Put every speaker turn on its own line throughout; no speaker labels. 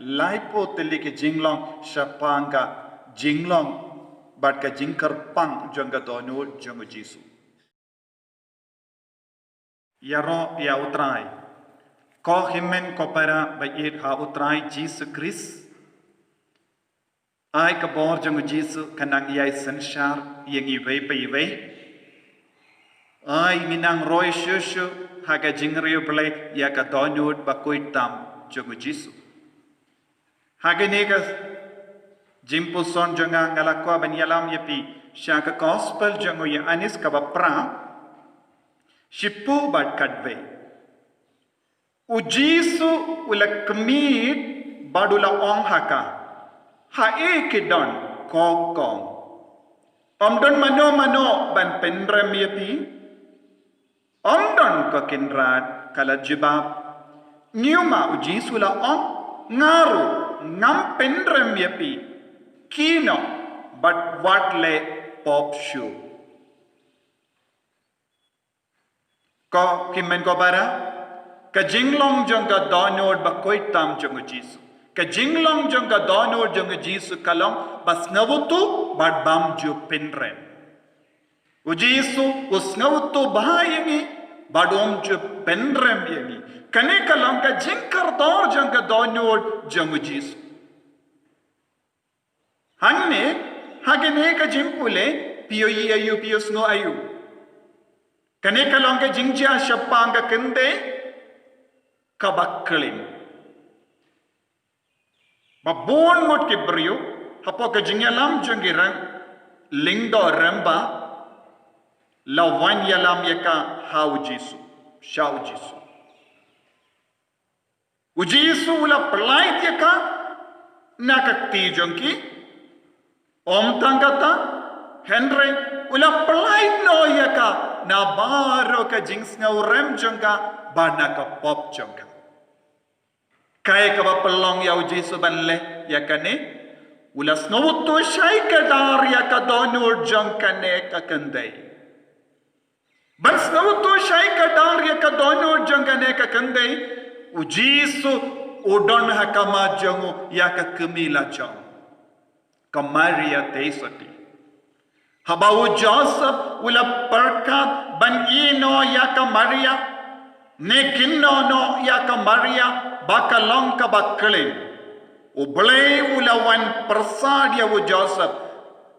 laipo teli ke jinglong shapanga jinglong bat ka jingkar pang jonga donu jonga jisu yaro ya utrai ko himen ko para bayit ha utrai jisu Christ ai ka bor jonga jisu kanang yai sanshar yang iwe pa iwe ai minang roy shushu haga jingriyo ble ya ka donu bakoy tam jonga jisu haga nega jimpo son jonga ngalakwa banyalam yapi shaka gospel jongo ya anis ka bapra shipu bat kadve ujisu ula kmit badula ong haka ha ekidon kokong omdon mano ban pendrem yapi omdon ko kinrat kala jibab niuma ujisu la ong ngaru ngam pendrem yapi kino but what le pop shoe ko kimen ko bara ka jinglong jong ka donod ba koi tam jong jisu ka jinglong jong ka donod jong jisu kalong bas nawutu but bam ju pinre ujisu usnawutu bahayangi badom ju pinrem yangi kane kalong ka jinkar dor jong ka donod jong jisu hanne hagene ka jimpule pioi ayu pios no ayu kane kalong ka jingja shapanga kende kabakkalin babon mot kibrio hapo ka jingyalam jongiran lingdo ramba lawan yalam yaka hau jisu shau jisu ujisu ula plait yaka nakakti jongki om tangata henry ula plait no yaka na baro ka jings nga urem jonga bana ka pop jonga kaya ka ba pelong ya ujisu banle yakane ula snowuto shay ka dar yaka donur jonga ne ka kanday ban snowuto shay ka dar yaka donur jonga ne ka kanday ujisu udon hakama jongo yaka kumila jong ka Maria teisati habau Joseph ula perkat ban ino yaka Maria nekinno no yaka Maria bakalong ka bakalin ublay ula wan persad ya Joseph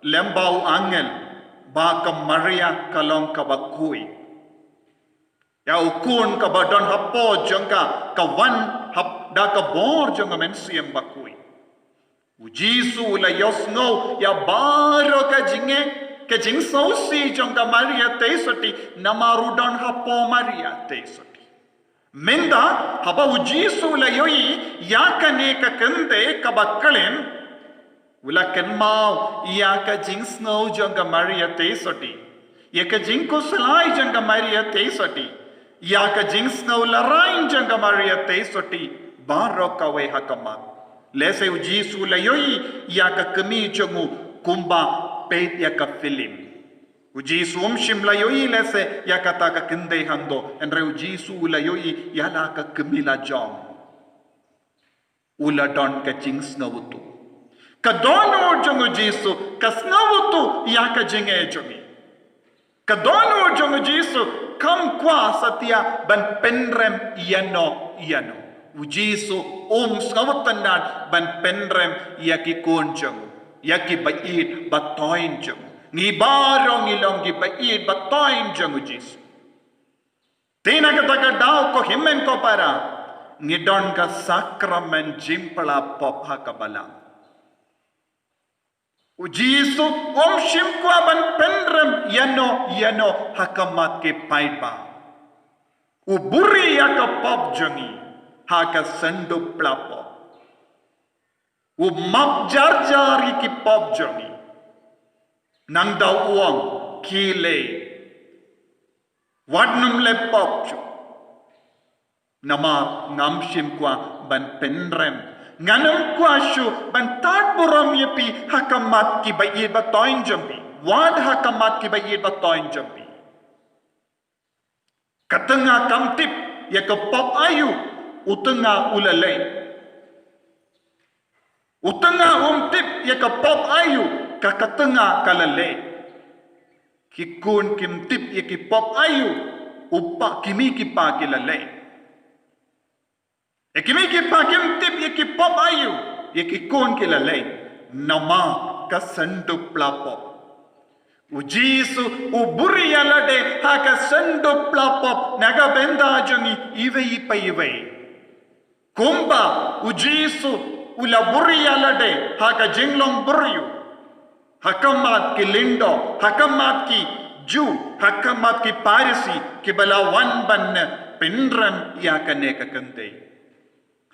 lembau angel baka Maria kalong ka bakui ya ukun ka badon hapo jongka ka wan hap da ka bor jonga mensiem bakui ujisu ula yosno ya baro ka jinge ke jing sausi jonga Maria teisoti namarudon hapo Maria teisoti minda haba ujisu ula yoi yakane ka kende ka bakkalin ula kenmau yaka jing snow jonga Maria teisoti yaka jing ko salai jonga Maria teisoti yaka jing snow larain jonga Maria teisoti baro ka we hakama lese ujisu ula yoi yaka kami jongu kumba pet yaka film ujisu shimla yoi lese yaka taka kinde handoendre ujisu ula yoi yala ka kamila jong ula don ka jings nawutu ka dono jongu jisu ka snawutu yaka jinge jongi ka dono jongu jisu kam kwa satya ban penrem yano ujisu snawutanan ban penrem yaki konjong yaki bait batoin jong ni barong ilong gi bait batoin jong ujisu tina ka daw ko himen ko para ngidon ka sakramen jimpala popha ka balang ujisu shim kwa ban penrem yano hakamat ke paiba uburi yaka pop jongi haka sendo plapo map jar ki pop jongi nang daw uang kile wadnum le pop jo nama ngamshim kwa ban penrem nganam kwa shu ban tat buram yepi hakamat ki bayid batoin jambi wad hakamat ki bayid batoin jambi katanga kamtip ya ke pop ayu utenga ulalay Utengah tip ya ka pop ayu ka katengah kalale. Kikun kim tip ya ki pop ayu upa kimi ki pa kilale. Kimi ki pa kim tip ya ki pop ayu ya ki kun kilale. Nama ka sendu plapop. Ujisu uburi alade haka sendu plapop naga benda jongi iwe ipa iwe. Kumba ujisu ula buri alade haka jinglong buriyu. Hakamat ki lindo, hakamat ki Jew, hakamat ki Parisi, ki balawan ban pinram ya kane ka kante.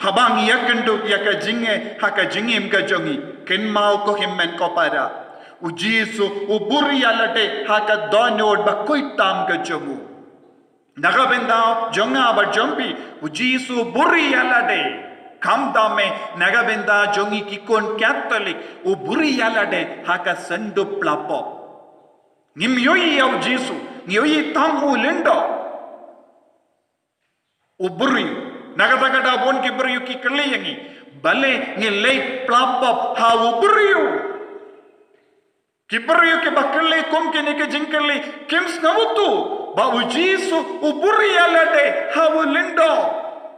Habang ya kendo ya ka jinge, haka jingim ka jongi, ken mau ko himmen ko para. Ujisu uburi alade haka donod ba kuitam ka jongu. Nagabenda jonga ba jompi, ujisu buri alade. Kamdame nagabenda jongi kikon Catholic uburi alade haka sendu plapo. Ngimyoi au Jesu, ngimyoi tamu lindo. Uburi nagatagada bon ki buri ki kaliyangi bale ngilei plapo ha uburi. Kiburi ke bakale kom ke ne ke jinkale kims ngavutu ba ujisu uburi alade ha lindo.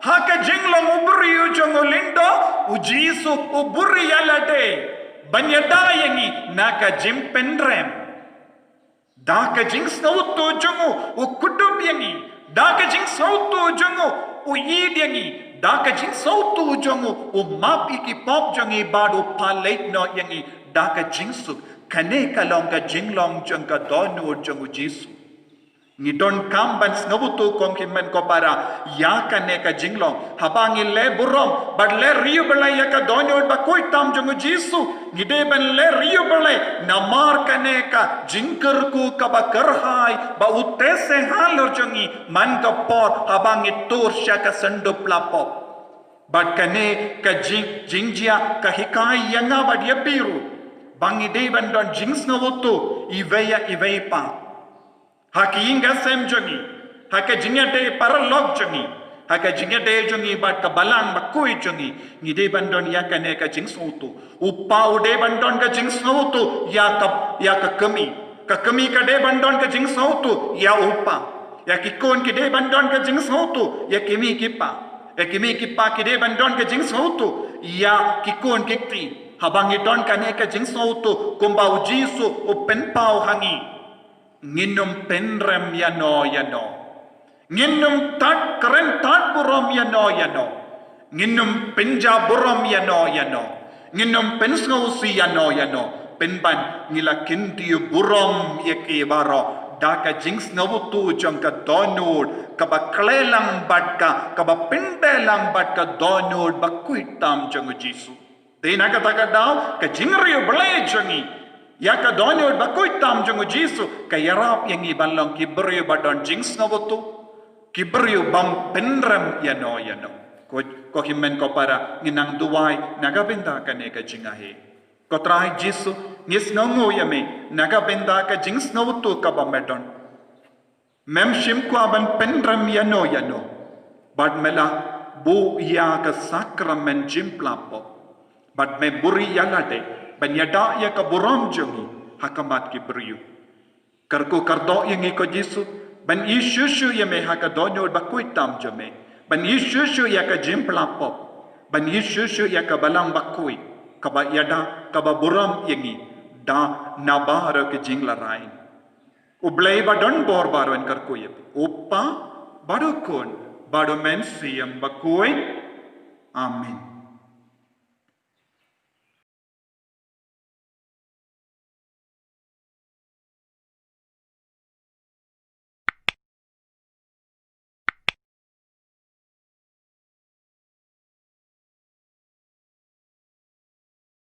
Haka jinglong uburi jongo lindo ujisu uburi alade banyada yangi naka jimpenrem daka jing sautu jongo ukutub yangi daka jing sautu jongo uyid yangi daka jing sautu jongo umapi ki pop jongi badu palait no yangi daka jingsu kane kalonga jinglong jonga donu jongo jisu ngidon kamban ngabutu kom kimmen ko para ya kane ka jinglong habang ile burom but le riu balai ya ka donyo ba koi tam jongo jisu ngide ban le riu balai namar kane ka jingker ku ka ba karhai ba utese halor jongi man ka por habang itur sya ka sendup lapop but kane ka jingjia ka hikai yanga ba dia biru bangide ban don jings ngabutu iveya iveipa haki inga sem jongi haka jingate paralog jongi haka jingate jongi bat ka balang bakui jongi ngide bandon ya kane ka jingsutu upau de bandon ka jingsutu ya ka kami ka de bandon ka jingsutu ya upa ya kikon ki de bandon ka jingsutu ya kimi kipa ki de bandon ka jingsutu ya kikon kikti habang idon kane ka jingsutu kumba ujisu upen pau hangi nginum penrem yano nginum tat keren tat burom yano nginum penja burom yano nginum pensngausi yano penban ngila kinti burom yeke baro daka jings ngabutu jangka donod kaba klelang batka kaba pendelang batka donod bakuitam jangu jisu dena kata daw ka jingri blay jangi ya ka donyo bakoi tam jongo jisu ka yarap yang ibalong kibriyo badon jings ngabutu kibriyo bam penram yano ko himmen ko para nginang duwai nagabenda ka ne ka jingahe ko trai jisu ngis nongo yame nagabenda ka jings ngabutu ka bamedon mem shim ko aban penram yano bad mela bu ya ka sakramen jimplapo bad me buri yalade banyada ya ka buram jongi hakamat ki briyu karko kardo yang iko jisu ban ishushu ya me haka donyo bakui tam jome ban ishushu ya ka jimplapop ban ishushu ya ka balang bakui kaba yada kaba buram yangi da nabara ke jinglarai ublay badon bor baron karko yep upa badokon badomen siyam bakui amin.